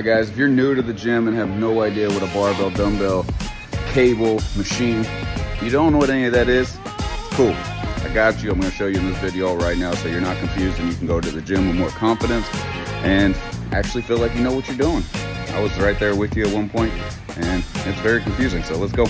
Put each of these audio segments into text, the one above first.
Guys, if you're new to the gym and have no idea what a barbell, dumbbell, cable, machine, you don't know what any of that is, it's cool. I got you. I'm going to show you in this video right now so you're not confused and you can go to the gym with more confidence and actually feel like you know what you're doing. I was right there with you at one point and it's very confusing, so let's go.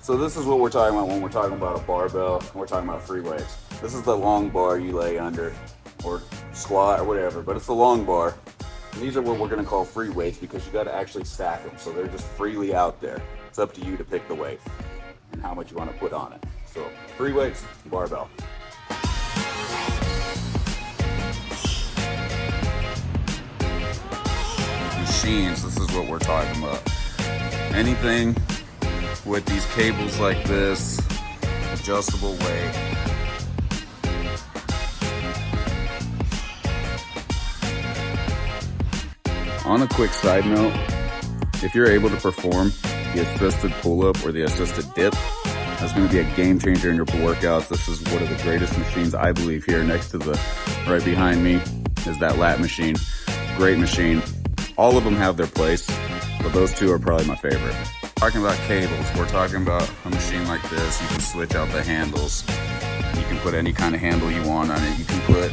So this is what we're talking about when we're talking about a barbell, we're talking about free weights. This is the long bar you lay under or squat or whatever, but it's the long bar. And these are what we're gonna call free weights because you gotta actually stack them. So they're just freely out there. It's up to you to pick the weight and how much you wanna put on it. So free weights, barbell. Machines, this is what we're talking about. Anything with these cables like this, adjustable weight. On a quick side note, if you're able to perform the assisted pull-up or the assisted dip, that's going to be a game changer in your workouts. This is one of the greatest machines, I believe. Here next to the, right behind me, is that lat machine. Great machine. All of them have their place, but those two are probably my favorite. Talking about cables, we're talking about a machine like this. You can switch out the handles. You can put any kind of handle you want on it. You can put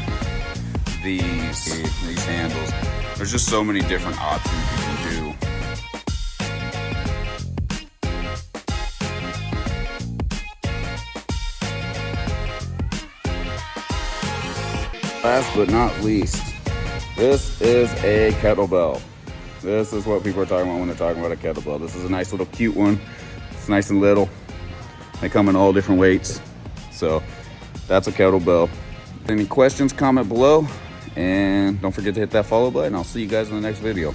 these handles. There's just so many different options you can do. Last but not least, this is a kettlebell. This is what people are talking about when they're talking about a kettlebell. This is a nice little cute one. It's nice and little. They come in all different weights. So that's a kettlebell. Any questions, comment below. And don't forget to hit that follow button. I'll see you guys in the next video.